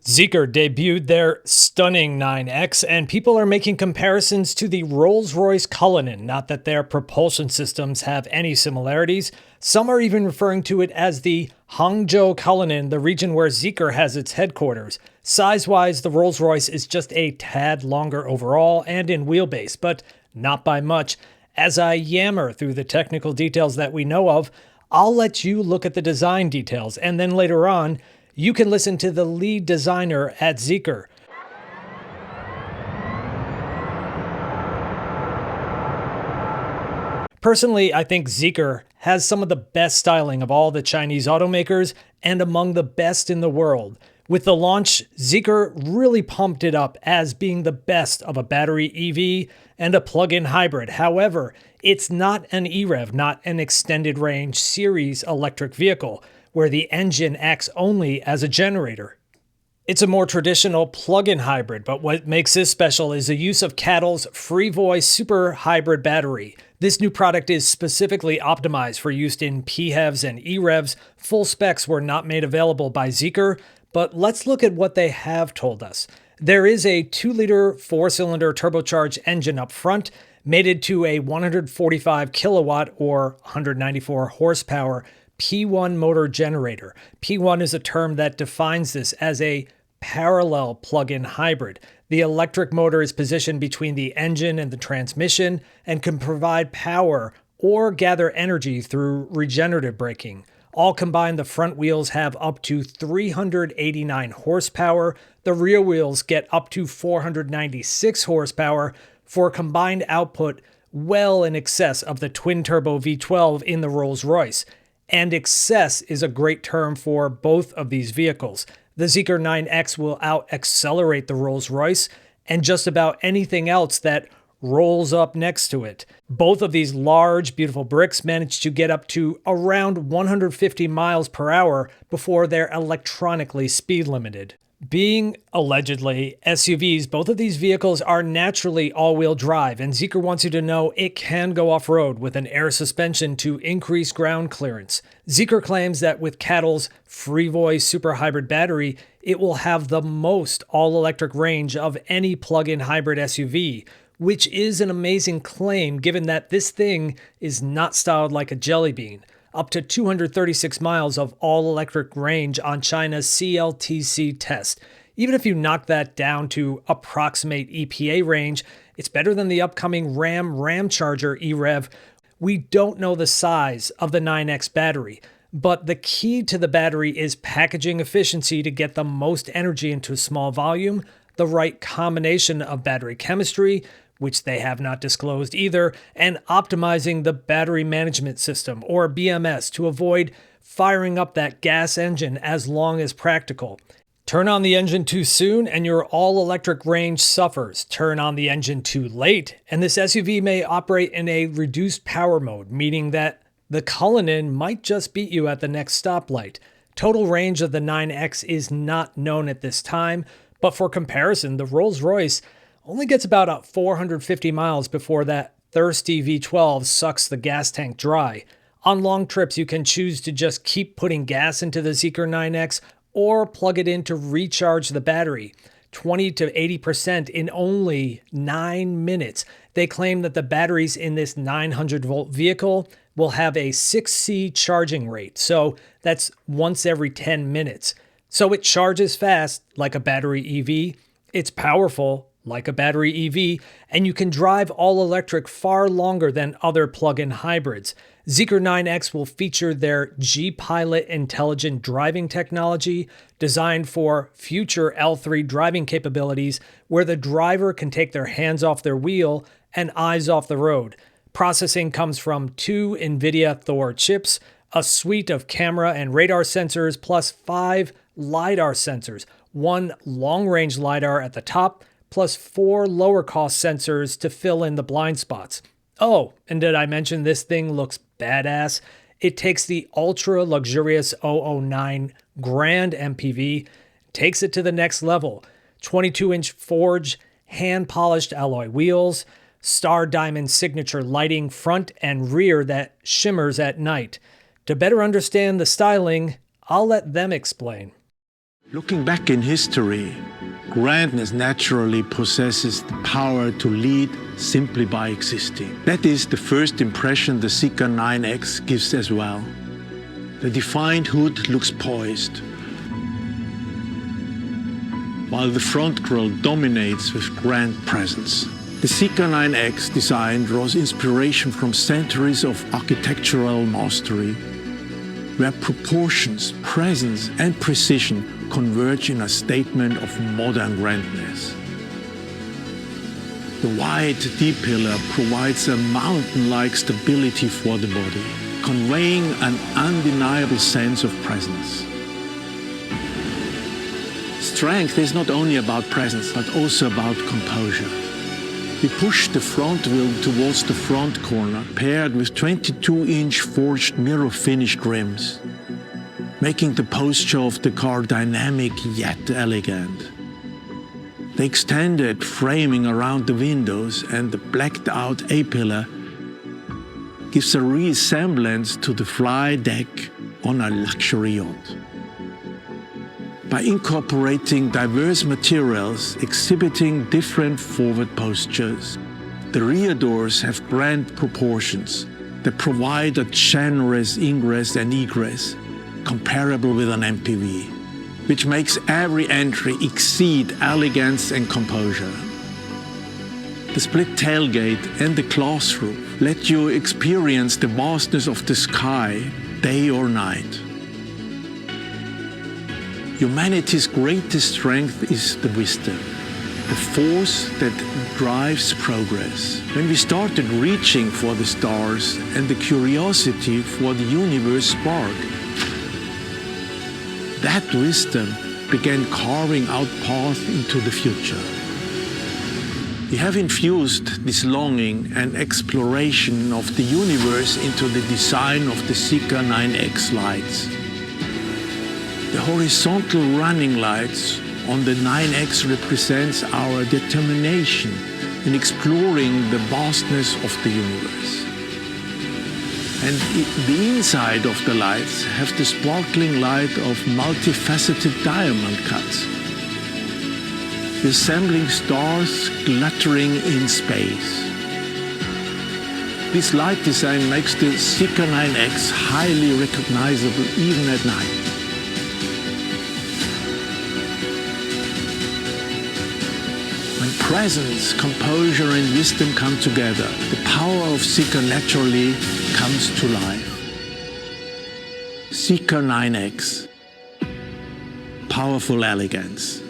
ZEEKR debuted their stunning 9X, and people are making comparisons to the Rolls-Royce Cullinan. Not that their propulsion systems have any similarities. Some are even referring to it as the Hangzhou Cullinan, the region where ZEEKR has its headquarters. Size-wise, the Rolls-Royce is just a tad longer overall and in wheelbase, but not by much. As I yammer through the technical details that we know of, I'll let you look at the design details, and then later on, you can listen to the lead designer at ZEEKR. Personally, I think ZEEKR has some of the best styling of all the Chinese automakers and among the best in the world. With the launch, ZEEKR really pumped it up as being the best of a battery EV and a plug-in hybrid. However, it's not an EREV, not an extended range series electric vehicle, where the engine acts only as a generator. It's a more traditional plug-in hybrid, but what makes this special is the use of CATL's FreeVoice Super Hybrid battery. This new product is specifically optimized for use in PHEVs and EREVs. Full specs were not made available by ZEEKR, but let's look at what they have told us. There is a 2-liter 4-cylinder turbocharged engine up front, mated to a 145 kilowatt or 194 horsepower P1 motor generator. P1 is a term that defines this as a parallel plug-in hybrid. The electric motor is positioned between the engine and the transmission and can provide power or gather energy through regenerative braking. All combined, the front wheels have up to 389 horsepower. The rear wheels get up to 496 horsepower for a combined output well in excess of the twin-turbo V12 in the Rolls-Royce. And excess is a great term for both of these vehicles. The ZEEKR 9X will out-accelerate the Rolls-Royce and just about anything else that rolls up next to it. Both of these large, beautiful bricks manage to get up to around 150 miles per hour before they're electronically speed limited. Being allegedly SUVs, both of these vehicles are naturally all-wheel drive, and ZEEKR wants you to know it can go off-road with an air suspension to increase ground clearance. ZEEKR claims that with CATL's FreeVoice Super Hybrid battery, it will have the most all-electric range of any plug-in hybrid SUV, which is an amazing claim given that this thing is not styled like a jelly bean. Up to 236 miles of all-electric range on China's CLTC test. Even if you knock that down to approximate EPA range, it's better than the upcoming Ramcharger EREV. We don't know the size of the 9X battery, but the key to the battery is packaging efficiency to get the most energy into a small volume, the right combination of battery chemistry, which they have not disclosed either, and optimizing the battery management system, or BMS, to avoid firing up that gas engine as long as practical. Turn on the engine too soon and your all-electric range suffers. Turn on the engine too late, and this SUV may operate in a reduced power mode, meaning that the Cullinan might just beat you at the next stoplight. Total range of the 9X is not known at this time, but for comparison, the Rolls-Royce only gets about 450 miles before that thirsty V12 sucks the gas tank dry. On long trips, you can choose to just keep putting gas into the ZEEKR 9X or plug it in to recharge the battery. 20 to 80% in only 9 minutes. They claim that the batteries in this 900-volt vehicle will have a 6C charging rate, so that's once every 10 minutes. So it charges fast like a battery EV, it's powerful like a battery EV, and you can drive all-electric far longer than other plug-in hybrids. ZEEKR 9X will feature their G-Pilot intelligent driving technology designed for future L3 driving capabilities where the driver can take their hands off their wheel and eyes off the road. Processing comes from 2 NVIDIA Thor chips, a suite of camera and radar sensors, plus 5 LiDAR sensors, 1 long-range LiDAR at the top, plus 4 lower-cost sensors to fill in the blind spots. Oh, and did I mention this thing looks badass? It takes the ultra-luxurious 009 Grand MPV, takes it to the next level. 22-inch forged, hand-polished alloy wheels, star diamond signature lighting front and rear that shimmers at night. To better understand the styling, I'll let them explain. Looking back in history, grandness naturally possesses the power to lead simply by existing. That is the first impression the ZEEKR 9X gives as well. The defined hood looks poised, while the front grille dominates with grand presence. The ZEEKR 9X design draws inspiration from centuries of architectural mastery, where proportions, presence, and precision converge in a statement of modern grandness. The wide D-pillar provides a mountain-like stability for the body, conveying an undeniable sense of presence. Strength is not only about presence, but also about composure. We push the front wheel towards the front corner, paired with 22-inch forged mirror-finished rims, making the posture of the car dynamic yet elegant. The extended framing around the windows and the blacked-out A-pillar gives a resemblance to the fly deck on a luxury yacht. By incorporating diverse materials exhibiting different forward postures, the rear doors have grand proportions that provide a generous ingress and egress comparable with an MPV, which makes every entry exceed elegance and composure. The split tailgate and the glass roof let you experience the vastness of the sky, day or night. Humanity's greatest strength is the wisdom, the force that drives progress. When we started reaching for the stars and the curiosity for the universe sparked, that wisdom began carving out paths into the future. We have infused this longing and exploration of the universe into the design of the ZEEKR 9X lights. The horizontal running lights on the 9X represents our determination in exploring the vastness of the universe. And the inside of the lights have the sparkling light of multifaceted diamond cuts, resembling stars glittering in space. This light design makes the ZEEKR 9X highly recognizable even at night. When presence, composure, and wisdom come together, the power of ZEEKR naturally comes to life. ZEEKR 9X, powerful elegance.